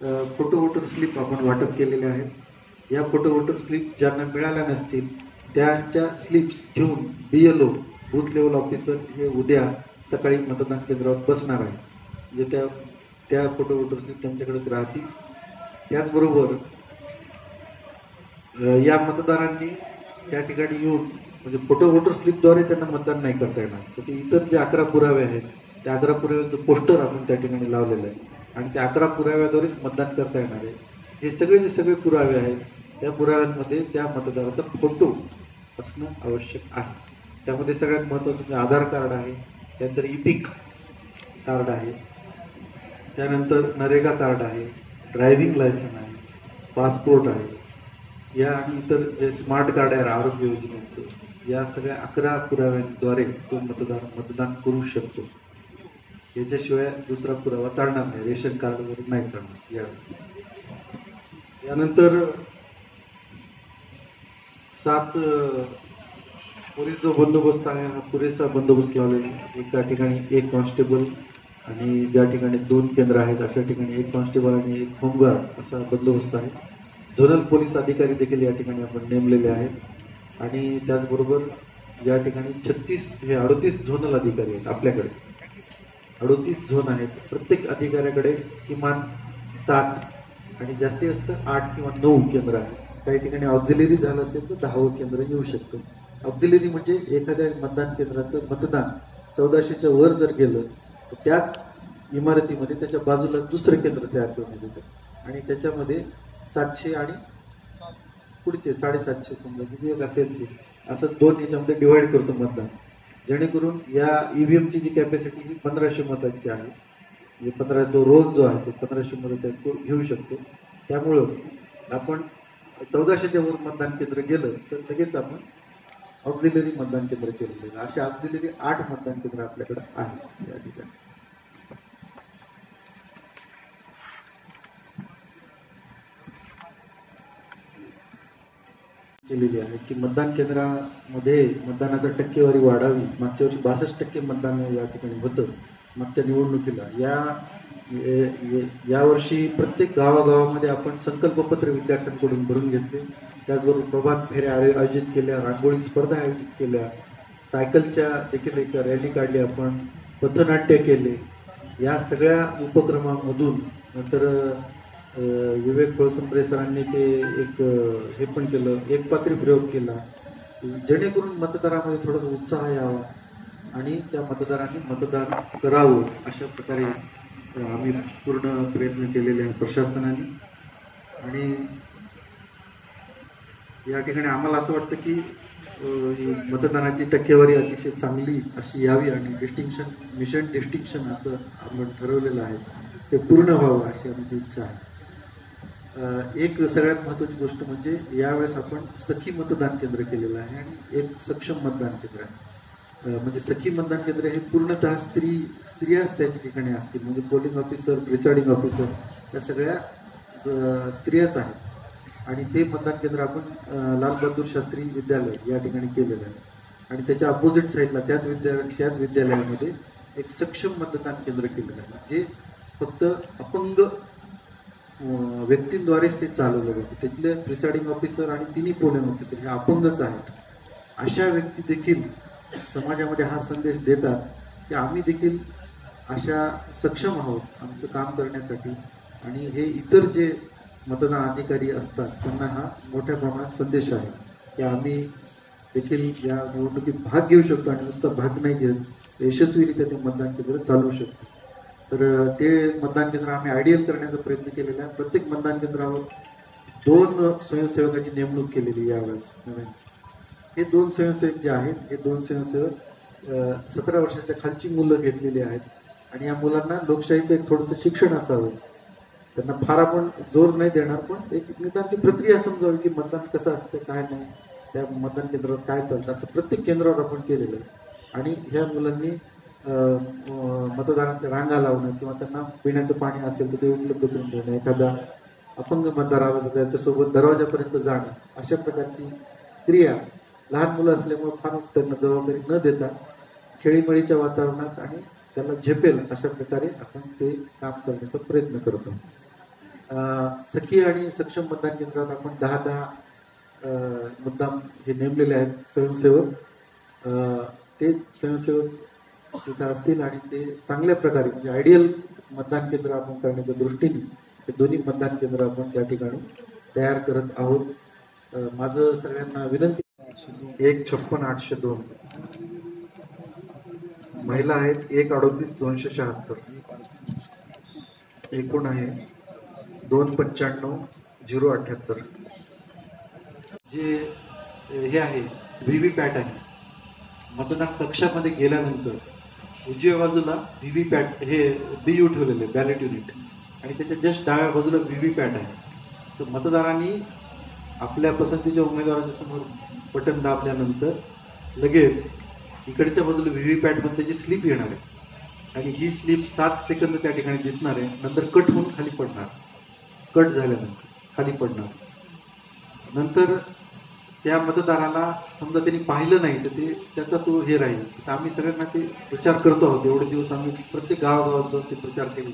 Photo voter slip आपण वाटप केलेले आहेत। या फोटो वोटर स्लिप ज्यांना मिळाल्या नसतील त्यांच्या स्लिप्स घेऊन BLO बूथ लेवल ऑफिसर हे उद्या सकाळी मतदान केंद्रावर बसणार आहे। म्हणजे त्या फोटो वोटर स्लिप त्यांच्याकडेच राहतील। त्याचबरोबर या मतदारांनी त्या ठिकाणी येऊन म्हणजे फोटो वोटर स्लिपद्वारे त्यांना मतदान नाही करता येणार, तर ते इतर जे 11 पुरावे आहेत त्या 11 पुराव्यांचं पोस्टर आपण त्या ठिकाणी लावलेलं आहे आणि त्या 11 पुराव्याद्वारेच मतदान करता येणार आहे। हे जे सगळे पुरावे आहेत त्या पुराव्यांमध्ये त्या मतदाराचा फोटो असणं आवश्यक आहे। त्यामध्ये सगळ्यात महत्त्वाचं आधार कार्ड आहे, त्यानंतर इपिक कार्ड आहे, त्यानंतर नरेगा कार्ड आहे, ड्रायव्हिंग लायसन आहे, पासपोर्ट आहे, या आणि इतर जे स्मार्ट कार्ड आहे आरोग्य योजनेचं, या सगळ्या 11 पुराव्यांद्वारे तो मतदान करू शकतो। याच्याशिवाय दुसरा पुरावा चालणार नाही, रेशन कार्डवर नाही चालणार। यानंतर 7 पोलीस जो बंदोबस्त आहे हा पुरेसा बंदोबस्त लावलेला आहे। एका ठिकाणी 1 कॉन्स्टेबल आणि ज्या ठिकाणी 2 केंद्र आहेत अशा ठिकाणी 1 कॉन्स्टेबल आणि 1 होमगार्ड असा बंदोबस्त आहे। झोनल पोलीस अधिकारी देखील या ठिकाणी आपण नेमलेले आहेत आणि त्याचबरोबर या ठिकाणी 38 झोनल अधिकारी आहेत। आपल्याकडे 38 झोन आहेत, प्रत्येक अधिकाऱ्याकडे किमान 7 आणि जास्तीत जास्त 8 किंवा 9 केंद्र आहेत। काही ठिकाणी ऑक्झिलरी झालं असेल तर 10वं केंद्र येऊ शकतं। ऑक्झिलरी म्हणजे एखाद्या मतदान केंद्राचं मतदान 1400च्या वर जर गेलं तर त्याच इमारतीमध्ये त्याच्या बाजूला दुसरं केंद्र तयार करण्यात येतं आणि त्याच्यामध्ये 700 आणि पुढचे 750 समजा किती असेल ते असं 2 याच्यामध्ये डिवाइड करतो मतदान, जेणेकरून या EVMची जी कॅपॅसिटी ही 1500 मतांची आहे। म्हणजे 15 तो रोल जो आहे तो 1500 मतांचा तो घेऊ शकतो। त्यामुळं आपण 1400च्या वर मतदान केंद्र गेलं तर लगेच आपण ऑक्झिलरी मतदान केंद्र केलेलं आहे। अशा ऑक्झिलरी 8 मतदान केंद्र आपल्याकडे आहेत या ठिकाणी। केलेली आहे की मतदान केंद्रामध्ये मतदानाचा टक्केवारी वाढावी। मागच्या वर्षी 62% मतदान या ठिकाणी होतं मागच्या निवडणुकीला। या वर्षी प्रत्येक गावागावामध्ये आपण संकल्पपत्र विद्यार्थ्यांकडून भरून घेतले, त्याचबरोबर प्रभात फेऱ्या आयोजित केल्या, रांगोळी स्पर्धा आयोजित केल्या, सायकलच्या देखील एक रॅली काढली आपण, पथनाट्य केले। या सगळ्या उपक्रमामधून नंतर विवेक फळसुंबरे सरांनी ते एक हे पण केलं, एकपात्री प्रयोग केला, जेणेकरून मतदारामध्ये थोडासा उत्साह यावा आणि त्या मतदारांनी मतदान करावं अशा प्रकारे आम्ही पूर्ण प्रयत्न केलेले आहे प्रशासनाने। आणि या ठिकाणी आम्हाला असं वाटतं की मतदानाची टक्केवारी अतिशय चांगली अशी यावी आणि मिशन डिस्टिंक्शन असं आपण ठरवलेलं आहे ते पूर्ण व्हावं अशी आमची इच्छा आहे। एक सगळ्यात महत्त्वाची गोष्ट म्हणजे यावेळेस आपण सखी मतदान केंद्र केलेलं आहे आणि एक सक्षम मतदान केंद्र आहे। म्हणजे सखी मतदान केंद्र हे पूर्णतः स्त्रियाच त्या ठिकाणी असतील, म्हणजे पोलिंग ऑफिसर, प्रिसाइडिंग ऑफिसर या सगळ्या स्त्रियाच आहेत आणि ते मतदान केंद्र आपण लाल बहादूर शास्त्री विद्यालय या ठिकाणी केलेलं आहे आणि त्याच्या अपोजिट साईडला त्याच विद्यालयामध्ये एक सक्षम मतदान केंद्र केलेलं आहे, जे फक्त अपंग व्यक्तींद्वारेच ते चालवलं जातं। तिथले प्रिसाइडिंग ऑफिसर आणि तिन्ही पोलिंग ऑफिसर हे अपंगच आहेत। अशा व्यक्ती देखील समाजामध्ये हा संदेश देतात की आम्ही देखील अशा सक्षम आहोत आमचं काम करण्यासाठी आणि हे इतर जे मतदान अधिकारी असतात त्यांना हा मोठ्या प्रमाणात संदेश आहे की आम्ही देखील या निवडणुकीत भाग घेऊ शकतो आणि नुसतं भाग नाही घेत यशस्वीरित्या ते मतदान केंद्र चालवू शकतो। तर ते मतदान केंद्र आम्ही आयडियल करण्याचा प्रयत्न केलेला आहे। प्रत्येक मतदान केंद्रावर 2 स्वयंसेवकाची नेमणूक केलेली यावेळेस नवीन। हे 2 स्वयंसेवक जे आहेत हे 2 स्वयंसेवक 17 वर्षाच्या खालची मुलं घेतलेली आहेत आणि या मुलांना लोकशाहीचं एक थोडंसं शिक्षण असावं। त्यांना फार आपण जोर नाही देणार, पण एक निदान ती प्रक्रिया समजावी की मतदान कसं असतं काय नाही, त्या मतदान केंद्रावर काय चालतं असं प्रत्येक केंद्रावर आपण केलेलं आहे। आणि ह्या मुलांनी मतदारांच्या रांगा लावणं किंवा त्यांना पिण्याचं पाणी असेल तर ते उपलब्ध करून देणं, एखादा अपंग मतदार आला तर त्याच्यासोबत दरवाजापर्यंत जाणं, अशा प्रकारची क्रिया लहान मुलं असल्यामुळे फार त्यांना जबाबदारी न देता खेळीमेळीच्या वातावरणात आणि त्याला झेपेल अशा प्रकारे आपण ते काम करण्याचा प्रयत्न करतो। सखी आणि सक्षम मतदान केंद्रात आपण 10 मुद्दाम हे नेमलेले आहेत स्वयंसेवक. ते स्वयंसेवक तिथे असतील आणि ते चांगल्या प्रकारे म्हणजे आयडियल मतदान केंद्र आपण करण्याच्या दृष्टीने हे दोन्ही मतदान केंद्र आपण त्या ठिकाणी तयार करत आहोत. माझं सगळ्यांना विनंती 156,802 महिला आहेत 138,276 एकूण आहे 295,078. जे हे आहे व्हीव्हीपॅट आहे. मतदान कक्षामध्ये गेल्यानंतर उजव्या बाजूला व्हीव्हीपॅट हे BU ठेवलेले बॅलेट युनिट आणि त्याच्या जस्ट डाव्या बाजूला व्हीव्हीपॅट आहे. तर मतदारांनी आपल्या पसंतीच्या उमेदवाराच्या समोर बटन दाबल्यानंतर लगेच इकडच्या बाजूला व्हीव्हीपॅटमध्ये त्याची स्लिप येणार आहे आणि ही स्लिप 7 सेकंद त्या ठिकाणी दिसणार आहे. नंतर कट होऊन खाली पडणार. कट झाल्यानंतर खाली पडणार. नंतर त्या मतदाराला समजा त्यांनी पाहिलं नाही तर ते त्याचा तो हे राहील. तर आम्ही सगळ्यांना ते प्रचार करतो आहोत. एवढे दिवस आम्ही प्रत्येक गावागावात जाऊन ते प्रचार केले.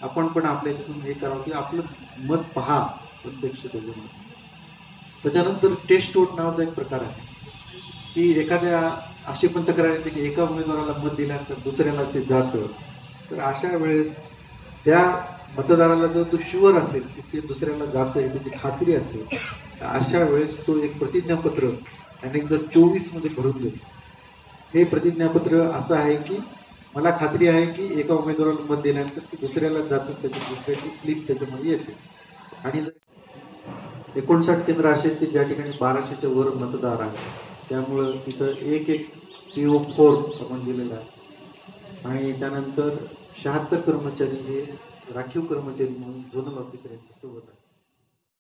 आपण पण आपल्या तिथून हे करावं की आपलं मत पहा प्रत्यक्ष त्याच्यामध्ये. त्याच्यानंतर टेस्ट वोट नावाचा एक प्रकार आहे की एखाद्या अशी पण तक्रार येते की एका उमेदवाराला मत दिल्यानंतर दुसऱ्याला ते जातं. तर अशा वेळेस त्या मतदाराला जर तो शुअर असेल की ते दुसऱ्याला जातं हे त्याची खात्री असेल तर अशा वेळेस तो एक प्रतिज्ञापत्र आणि जर 24 मध्ये भरून देतो. हे प्रतिज्ञापत्र असं आहे की मला खात्री आहे की एका उमेदवाराला मत दिल्यानंतर ते दुसऱ्याला जातं त्याची दुसऱ्याची स्लिप त्याच्यामध्ये येते. आणि जर 59 केंद्र असे ते ज्या ठिकाणी 1200च्या वर मतदार आहे त्यामुळं तिथं एक PO4 आपण दिलेला आहे. आणि त्यानंतर 76 कर्मचारी हे राखीव कर्मचारी म्हणून झोनल ऑफिसर यांच्या सोबत आहे.